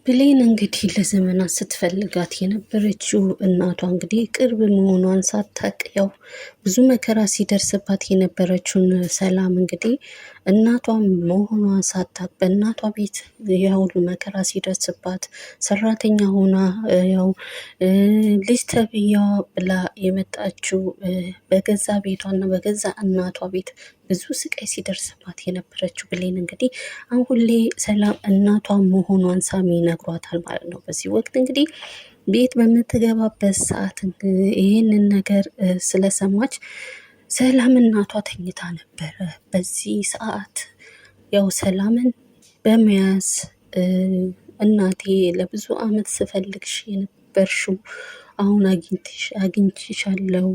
ብሌን እንግዲህ ለዘመናት ስትፈልጋት የነበረችው እናቷ እንግዲህ ቅርብ መሆኗን ሳታቅ ያው ብዙ መከራ ሲደርስባት የነበረችውን ሰላም እንግዲህ እናቷ መሆኗን ሳታቅ በእናቷ ቤት ያሁሉ መከራ ሲደርስባት ሰራተኛ ሆና ያው ልጅ ተብያዋ ብላ የመጣችው በገዛ ቤቷና በገዛ እናቷ ቤት ብዙ ስቃይ ሲደርስባት የነበረችው ብሌን እንግዲህ አሁን ላይ ሰላም እናቷ መሆኗን ሳሚ ነግሯታል ማለት ነው። በዚህ ወቅት እንግዲህ ቤት በምትገባበት ሰዓት ይህንን ነገር ስለሰማች ሰላም እናቷ ተኝታ ነበረ። በዚህ ሰዓት ያው ሰላምን በመያዝ እናቴ ለብዙ ዓመት ስፈልግሽ የነበርሽው አሁን አግኝቼሻለሁ።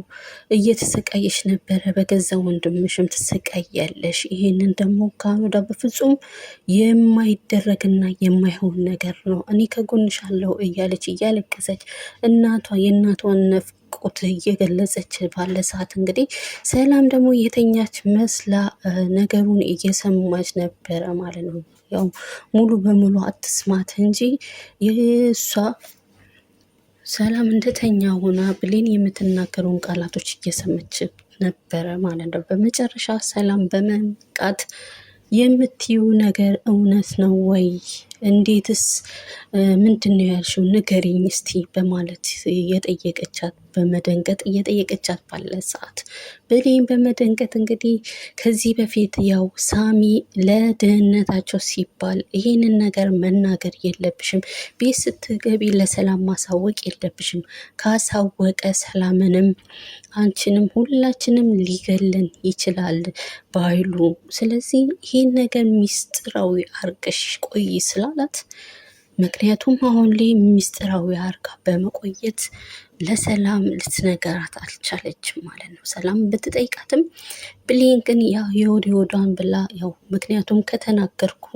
እየተሰቃየሽ ነበረ፣ በገዛ ወንድምሽም ትሰቃያለሽ። ይሄንን ደግሞ ካናዳ በፍጹም የማይደረግና የማይሆን ነገር ነው። እኔ ከጎንሽ አለሁ እያለች እያለቀሰች የእናቷን ነፍቆት እየገለጸች ባለ ሰዓት እንግዲህ ሰላም ደግሞ የተኛች መስላ ነገሩን እየሰማች ነበረ ማለት ነው። ያው ሙሉ በሙሉ አትስማት እንጂ የእሷ ሰላም እንደተኛ ሆና ብሌን የምትናገረውን ቃላቶች እየሰመች ነበረ ማለት ነው። በመጨረሻ ሰላም በመንቃት የምትዩ ነገር እውነት ነው ወይ? እንዴትስ ምንድን ነው ያልሽው? ንገሪኝ እስቲ በማለት የጠየቀቻት በመደንገጥ እየጠየቀቻት ባለ ሰዓት ብሌን በመደንገጥ እንግዲህ ከዚህ በፊት ያው ሳሚ ለደህንነታቸው ሲባል ይሄንን ነገር መናገር የለብሽም፣ ቤት ስትገቢ ለሰላም ማሳወቅ የለብሽም፣ ካሳወቀ ሰላምንም አንቺንም ሁላችንም ሊገለን ይችላል ባይሉ፣ ስለዚህ ይህን ነገር ሚስጥራዊ አርገሽ ቆይ ስላላት ምክንያቱም አሁን ላይ ሚስጥራዊ አርጋ በመቆየት ለሰላም ልትነገራት አልቻለችም ማለት ነው። ሰላም ብትጠይቃትም ብሌን ግን ያው የወዲ ወዷን ብላ ያው ምክንያቱም ከተናገርኩ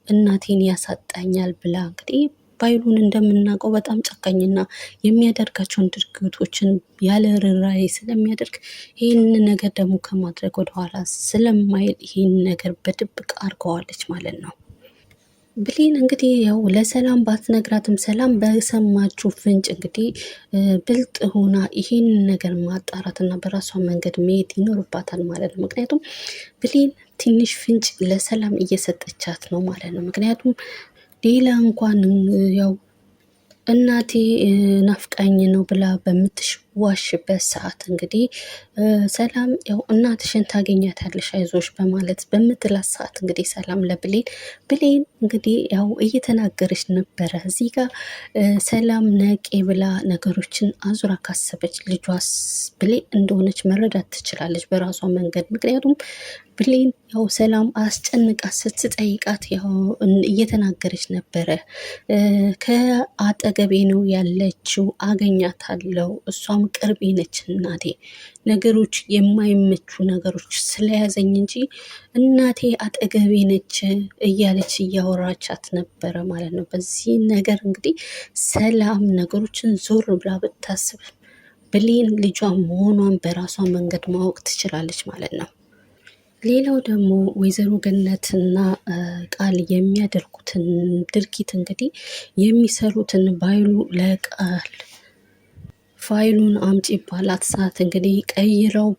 እናቴን ያሳጣኛል ብላ እንግዲህ ባይሉን እንደምናውቀው በጣም ጨካኝና የሚያደርጋቸውን ድርጊቶችን ያለ ርኅራኄ ስለሚያደርግ ይህን ነገር ደግሞ ከማድረግ ወደኋላ ስለማይል ይህን ነገር በድብቅ አድርገዋለች ማለት ነው። ብሌን እንግዲህ ያው ለሰላም ባትነግራትም ሰላም በሰማችው ፍንጭ እንግዲህ ብልጥ ሆና ይህን ነገር ማጣራት እና በራሷ መንገድ መሄድ ይኖርባታል ማለት ነው። ምክንያቱም ብሌን ትንሽ ፍንጭ ለሰላም እየሰጠቻት ነው ማለት ነው። ምክንያቱም ሌላ እንኳን ያው እናቴ ናፍቃኝ ነው ብላ በምትዋሽበት ሰዓት እንግዲህ ሰላም ያው እናትሽን ታገኛታለሽ አይዞሽ በማለት በምትላት ሰዓት እንግዲህ ሰላም ብሌን እንግዲህ ያው እየተናገረች ነበረ። እዚህ ጋር ሰላም ነቄ ብላ ነገሮችን አዙራ ካሰበች ልጇስ ብሌን እንደሆነች መረዳት ትችላለች በራሷ መንገድ። ምክንያቱም ብሌን ያው ሰላም አስጨንቃ ስትጠይቃት ያው እየተናገረች ነበረ። ከአጠገቤ ነው ያለችው፣ አገኛታለሁ፣ እሷም ቅርቤ ነች እናቴ፣ ነገሮች የማይመቹ ነገሮች ስለያዘኝ እንጂ እናቴ አጠገቤ ነች እያለች እያወራቻት ነበረ ማለት ነው። በዚህ ነገር እንግዲህ ሰላም ነገሮችን ዞር ብላ ብታስብ ብሌን ልጇ መሆኗን በራሷ መንገድ ማወቅ ትችላለች ማለት ነው። ሌላው ደግሞ ወይዘሮ ገነትና ቃል የሚያደርጉትን ድርጊት እንግዲህ የሚሰሩትን ባይሉ ለቃል ፋይሉን አምጪ ባላት ሰዓት እንግዲህ ቀይረው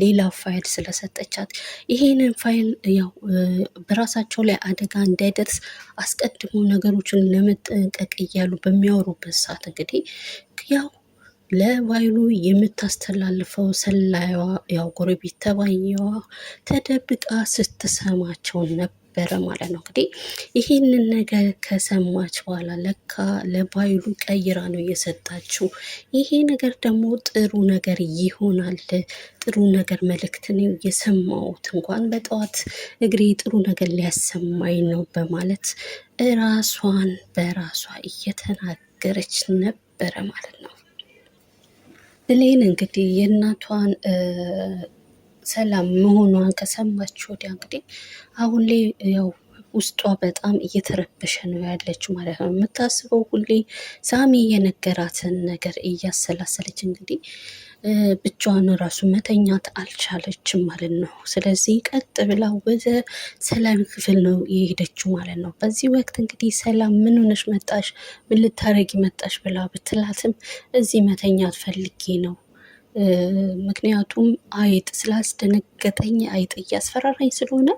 ሌላ ፋይል ስለሰጠቻት ይሄንን ፋይል ያው በራሳቸው ላይ አደጋ እንዳይደርስ አስቀድሞ ነገሮችን ለመጠንቀቅ እያሉ በሚያወሩበት ሰዓት እንግዲህ ያው ለባይሉ የምታስተላልፈው ሰላይዋ ያው ጎረቤት ተባየዋ ተደብቃ ስትሰማቸው ነበረ ማለት ነው። እንግዲህ ይህንን ነገር ከሰማች በኋላ ለካ ለባይሉ ቀይራ ነው የሰጣችው። ይሄ ነገር ደግሞ ጥሩ ነገር ይሆናል፣ ጥሩ ነገር መልእክት ነው የሰማሁት፣ እንኳን በጠዋት እግሬ ጥሩ ነገር ሊያሰማኝ ነው በማለት ራሷን በራሷ እየተናገረች ነበረ ማለት ነው። ብሌን እንግዲህ የእናቷን ሰላም መሆኗን ከሰማች ወዲያ እንግዲህ አሁን ላይ ያው ውስጧ በጣም እየተረበሸ ነው ያለችው ማለት ነው። የምታስበው ሁሌ ሳሚ የነገራትን ነገር እያሰላሰለች እንግዲህ ብቻዋን ራሱ መተኛት አልቻለችም ማለት ነው። ስለዚህ ቀጥ ብላ ወደ ሰላም ክፍል ነው የሄደችው ማለት ነው። በዚህ ወቅት እንግዲህ ሰላም ምን ሆነሽ መጣሽ? ምን ልታረጊ መጣሽ? ብላ ብትላትም እዚህ መተኛት ፈልጌ ነው ምክንያቱም አይጥ ስላስደነገጠኝ አይጥ እያስፈራራኝ ስለሆነ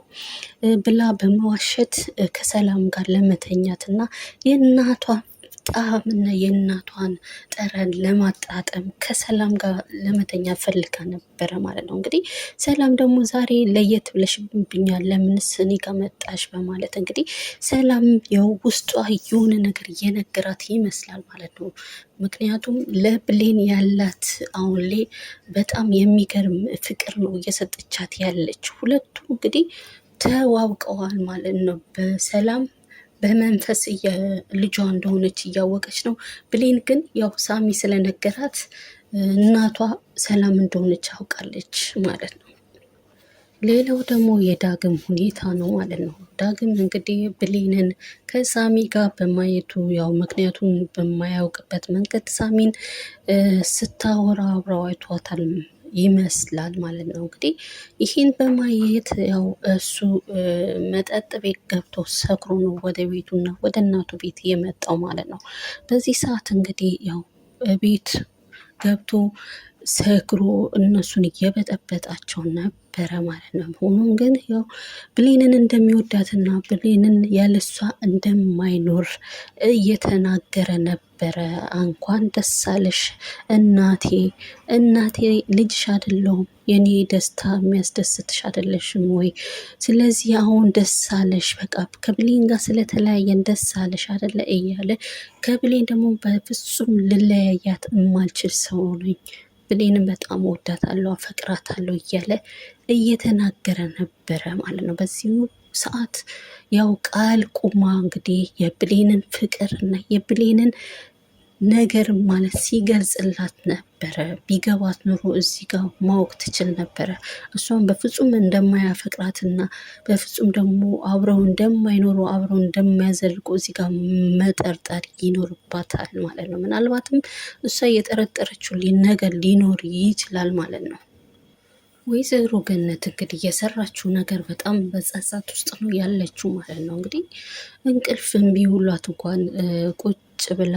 ብላ በመዋሸት ከሰላም ጋር ለመተኛት እና የእናቷ ጣዕምና የእናቷን ጠረን ለማጣጠም ከሰላም ጋር ለመተኛ ፈልጋ ነበረ ማለት ነው። እንግዲህ ሰላም ደግሞ ዛሬ ለየት ብለሽብኛል፣ ለምንስ እኔ ጋር መጣሽ? በማለት እንግዲህ ሰላም ያው ውስጧ የሆነ ነገር እየነገራት ይመስላል ማለት ነው። ምክንያቱም ለብሌን ያላት አሁን ላይ በጣም የሚገርም ፍቅር ነው እየሰጠቻት ያለች። ሁለቱም እንግዲህ ተዋውቀዋል ማለት ነው። በሰላም በመንፈስ ልጇ እንደሆነች እያወቀች ነው። ብሌን ግን ያው ሳሚ ስለነገራት እናቷ ሰላም እንደሆነች አውቃለች ማለት ነው። ሌላው ደግሞ የዳግም ሁኔታ ነው ማለት ነው። ዳግም እንግዲህ ብሌንን ከሳሚ ጋር በማየቱ ያው ምክንያቱም በማያውቅበት መንገድ ሳሚን ስታወራ አብረው አይቷታል ይመስላል ማለት ነው። እንግዲህ ይህን በማየት ያው እሱ መጠጥ ቤት ገብቶ ሰክሮ ነው ወደ ቤቱና ወደ እናቱ ቤት የመጣው ማለት ነው። በዚህ ሰዓት እንግዲህ ያው ቤት ገብቶ ሰክሮ እነሱን እየበጠበጣቸው ነበረ ማለት ነው። ሆኖም ግን ያው ብሌንን እንደሚወዳትና ብሌንን ያለሷ እንደማይኖር እየተናገረ ነበረ። እንኳን ደስ አለሽ እናቴ፣ እናቴ ልጅሽ አይደለሁም? የኔ ደስታ የሚያስደስትሽ አይደለሽም ወይ? ስለዚህ አሁን ደስ አለሽ፣ በቃ ከብሌን ጋር ስለተለያየን ደስ አለሽ አይደለ? እያለ ከብሌን ደግሞ በፍጹም ልለያያት የማልችል ሰው ነኝ፣ ብሌንን በጣም ወዳታለሁ፣ አፈቅራታለሁ እያለ እየተናገረ ነበረ ማለት ነው። በዚሁ ሰዓት ያው ቃል ቁማ እንግዲህ የብሌንን ፍቅር እና የብሌንን ነገር ማለት ሲገልጽላት ነበረ። ቢገባት ኑሮ እዚህ ጋር ማወቅ ትችል ነበረ። እሷን በፍጹም እንደማያፈቅራትና በፍጹም ደግሞ አብረው እንደማይኖሩ አብረው እንደማያዘልቁ እዚህ ጋር መጠርጠር ይኖርባታል ማለት ነው። ምናልባትም እሷ የጠረጠረችው ነገር ሊኖር ይችላል ማለት ነው። ወይዘሮ ገነት እንግዲህ የሰራችው ነገር በጣም በጸጸት ውስጥ ነው ያለችው ማለት ነው። እንግዲህ እንቅልፍ እምቢ ብሏት እንኳን ቁጭ ብላ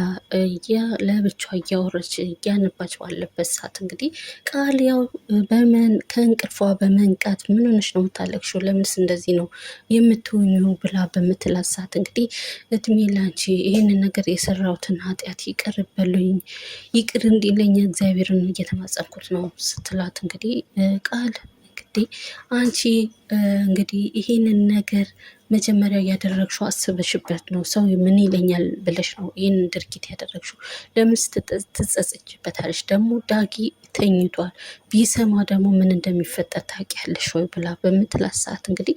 ለብቻ እያወረች እያነባች ባለበት ሰዓት እንግዲህ ቃል ያው ከእንቅልፏ በመንቃት ምን ሆነሽ ነው የምታለቅሽው? ለምንስ እንደዚህ ነው የምትሆኙ? ብላ በምትላት ሰዓት እንግዲህ እድሜ ላንቺ ይህንን ነገር የሰራሁትን ኃጢአት ይቅር በሉኝ፣ ይቅር እንዲለኝ እግዚአብሔርን እየተማጸንኩት ነው ስትላት እንግዲህ ቃል እንግዲህ አንቺ እንግዲህ ይሄንን ነገር መጀመሪያ ያደረግሽው አስበሽበት ነው? ሰው ምን ይለኛል ብለሽ ነው ይህንን ድርጊት ያደረግሽው? ለምንስ ትጸጸችበታለሽ? ደግሞ ዳጊ ተኝቷል፣ ቢሰማ ደግሞ ምን እንደሚፈጠር ታውቂያለሽ ወይ? ብላ በምትላት ሰዓት እንግዲህ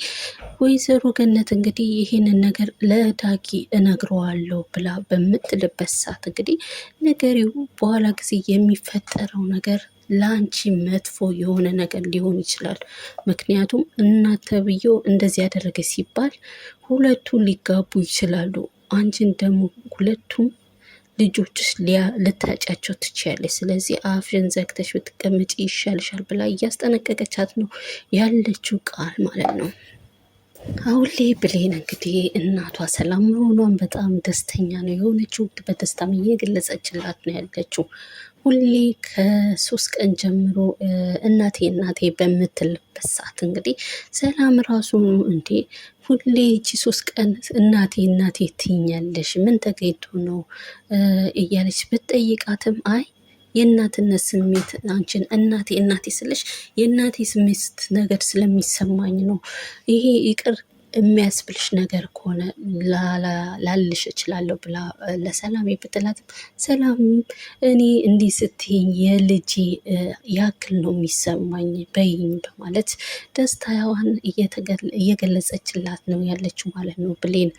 ወይዘሮ ገነት እንግዲህ ይህንን ነገር ለዳጊ እነግረዋለሁ ብላ በምትልበት ሰዓት እንግዲህ ነገሬው በኋላ ጊዜ የሚፈጠረው ነገር ለአንቺ መጥፎ የሆነ ነገር ሊሆን ይችላል። ምክንያቱም እናት ተብዬው እንደዚህ ያደረገ ሲባል ሁለቱ ሊጋቡ ይችላሉ። አንቺን ደግሞ ሁለቱም ልጆችሽ ልታጫቸው ትችያለሽ። ስለዚህ አፍሽን ዘግተሽ ብትቀመጪ ይሻልሻል ብላ እያስጠነቀቀቻት ነው ያለችው ቃል ማለት ነው። አሁን ላይ ብሌን እንግዲህ እናቷ ሰላም መሆኗን በጣም ደስተኛ ነው የሆነችው። በደስታም እየገለጸችላት ነው ያለችው። ሁሌ ከ3 ቀን ጀምሮ እናቴ እናቴ በምትልበት ሰዓት እንግዲህ ሰላም ራሱ እንዴ ሁሌ እቺ 3 ቀን እናቴ እናቴ ትይኛለሽ ምን ተገኝቶ ነው እያለች ብትጠይቃትም አይ የእናትነት ስሜት አንቺን እናቴ እናቴ ስልሽ የእናቴ ስሜት ነገር ስለሚሰማኝ ነው። ይሄ ይቅር የሚያስብልሽ ነገር ከሆነ ላልሽ እችላለሁ ብላ ለሰላም ብትላትም ሰላም እኔ እንዲህ ስትይኝ የልጄ ያክል ነው የሚሰማኝ በይኝ በማለት ደስታዋን እየገለጸችላት ነው ያለችው ማለት ነው። ብሌን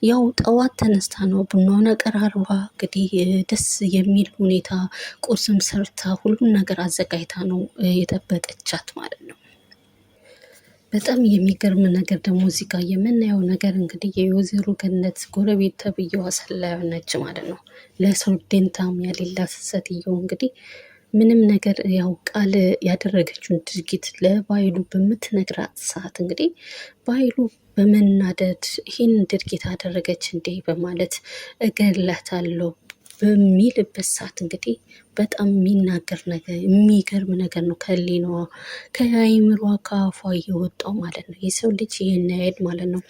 ያው ጠዋት ተነስታ ነው ቡናውን አቀራርባ እንግዲህ ደስ የሚል ሁኔታ ቁርስም ሰርታ ሁሉን ነገር አዘጋጅታ ነው የጠበቀቻት ማለት ነው። በጣም የሚገርም ነገር ደግሞ እዚህ ጋር የምናየው ነገር እንግዲህ የወይዘሮ ገነት ጎረቤት ተብዬዋ ሰላዩ ነች ማለት ነው። ለሰው ደንታም ያሌላት ሴትዮ እንግዲህ ምንም ነገር ያው ቃል ያደረገችውን ድርጊት ለባይሉ በምትነግራት ሰዓት እንግዲህ ባይሉ በመናደድ ይህን ድርጊት አደረገች እንዴ በማለት እገላታለሁ በሚልበት ሰዓት እንግዲህ በጣም የሚናገር ነገር የሚገርም ነገር ነው። ከህሊናዋ ከአይምሯ ከአፏ እየወጣው ማለት ነው። የሰው ልጅ ይህን ያህል ማለት ነው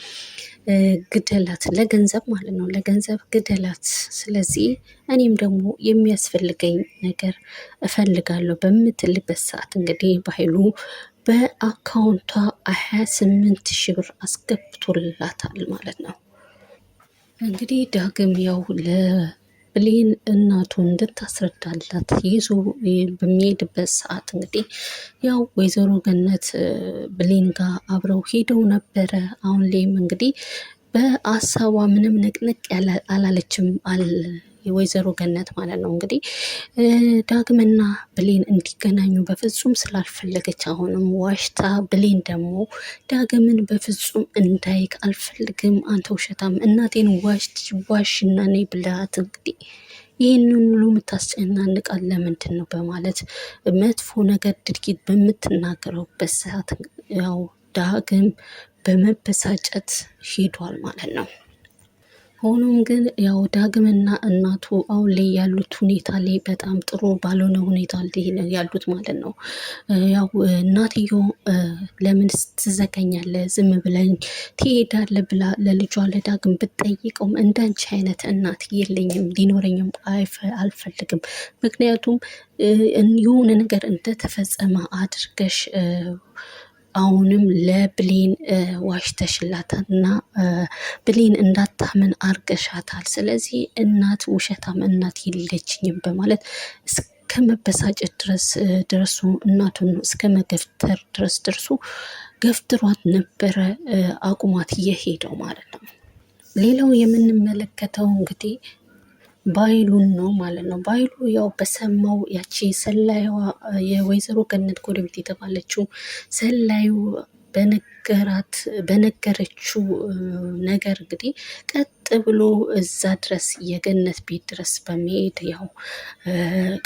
ግደላት፣ ለገንዘብ ማለት ነው፣ ለገንዘብ ግደላት። ስለዚህ እኔም ደግሞ የሚያስፈልገኝ ነገር እፈልጋለሁ በምትልበት ሰዓት እንግዲህ በኃይሉ በአካውንቷ 28 ሺህ ብር አስገብቶላታል ማለት ነው። እንግዲህ ዳግም ያው ብሌን እናቱ እንድታስረዳላት ይዞ በሚሄድበት ሰዓት እንግዲህ ያው ወይዘሮ ገነት ብሌን ጋር አብረው ሄደው ነበረ። አሁን ላይም እንግዲህ በአሳቧ ምንም ንቅንቅ አላለችም የወይዘሮ ገነት ማለት ነው። እንግዲህ ዳግምና ብሌን እንዲገናኙ በፍጹም ስላልፈለገች አሁንም ዋሽታ፣ ብሌን ደግሞ ዳግምን በፍጹም እንዳይክ አልፈልግም፣ አንተ ውሸታም፣ እናቴን ዋሽና ነይ ብላት እንግዲህ ይህንን ሁሉ የምታስጨናንቃት ለምንድን ነው በማለት መጥፎ ነገር ድርጊት በምትናገረውበት ሰዓት ያው ዳግም በመበሳጨት ሂዷል ማለት ነው። ሆኖም ግን ያው ዳግምና እናቱ አሁን ላይ ያሉት ሁኔታ ላይ በጣም ጥሩ ባልሆነ ሁኔታ ላይ ያሉት ማለት ነው። ያው እናትየው ለምን ትዘጋኛለህ ዝም ብለኝ ትሄዳለህ ብላ ለልጇ ለዳግም ብትጠይቀውም እንዳንቺ አይነት እናት የለኝም ሊኖረኝም አልፈልግም። ምክንያቱም የሆነ ነገር እንደተፈጸመ አድርገሽ አሁንም ለብሌን ዋሽተሽላታል እና ብሌን እንዳታምን አርገሻታል። ስለዚህ እናት ውሸታም እናት የለችኝም በማለት እስከ መበሳጨት ድረስ ደርሶ እናቱን እስከ መገፍተር ድረስ ደርሶ ገፍትሯት ነበረ አቁሟት እየሄደው ማለት ነው። ሌላው የምንመለከተው እንግዲህ ባይሉን ነው ማለት ነው። ባይሉ ያው በሰማው ያቺ ሰላዩዋ የወይዘሮ ገነት ጎረቤት የተባለችው ሰላዩ በነገረችው ነገር እንግዲህ ቀጥ ብሎ እዛ ድረስ የገነት ቤት ድረስ በመሄድ ያው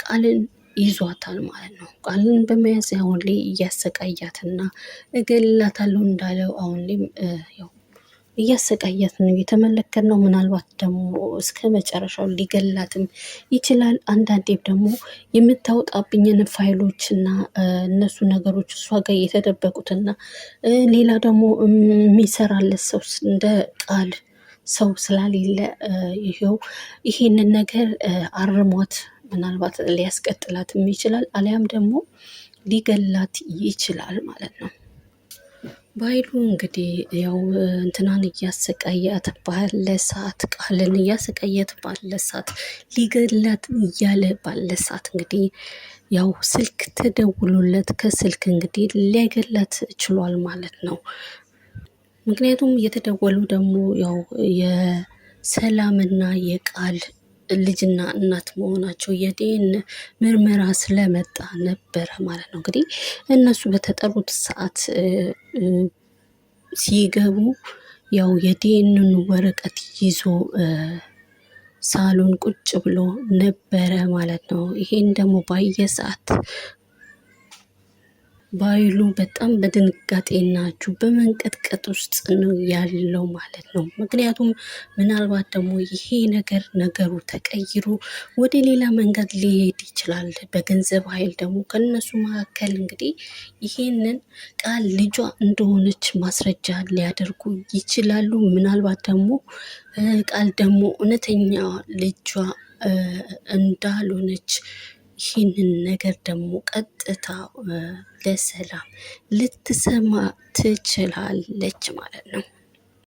ቃልን ይዟታል ማለት ነው። ቃልን በመያዝ አሁን ላይ እያሰቃያትና እገላታለሁ እንዳለው አሁን ላይም ያው እያሰቃያት ነው የተመለከትነው። ምናልባት ደግሞ እስከ መጨረሻው ሊገላትም ይችላል። አንዳንዴም ደግሞ የምታወጣብኝን ፋይሎች እና እነሱ ነገሮች እሷ ጋር የተደበቁትና ሌላ ደግሞ የሚሰራለት ሰው እንደ ቃል ሰው ስላሌለ ይሄንን ነገር አርሟት ምናልባት ሊያስቀጥላትም ይችላል፣ አሊያም ደግሞ ሊገላት ይችላል ማለት ነው። ባይሉ እንግዲህ ያው እንትናን እያሰቃያት ባለ ሰዓት ቃልን እያሰቃያት ባለ ሰዓት ሊገላት እያለ ባለ ሰዓት እንግዲህ ያው ስልክ ተደውሎለት ከስልክ እንግዲህ ሊያገላት ችሏል ማለት ነው። ምክንያቱም የተደወሉ ደግሞ ያው የሰላምና የቃል ልጅና እናት መሆናቸው የዲኤን ምርመራ ስለመጣ ነበረ ማለት ነው። እንግዲህ እነሱ በተጠሩት ሰዓት ሲገቡ ያው የዲኤንን ወረቀት ይዞ ሳሎን ቁጭ ብሎ ነበረ ማለት ነው። ይሄን ደግሞ ባየ ሰዓት ባይሉ በጣም በድንጋጤና እጁ በመንቀጥቀጥ ውስጥ ነው ያለው ማለት ነው። ምክንያቱም ምናልባት ደግሞ ይሄ ነገሩ ተቀይሮ ወደ ሌላ መንገድ ሊሄድ ይችላል። በገንዘብ ኃይል ደግሞ ከነሱ መካከል እንግዲህ ይሄንን ቃል ልጇ እንደሆነች ማስረጃ ሊያደርጉ ይችላሉ። ምናልባት ደግሞ ቃል ደግሞ እውነተኛ ልጇ እንዳልሆነች ይህንን ነገር ደግሞ ቀጥታ ለሰላም ልትሰማ ትችላለች ማለት ነው።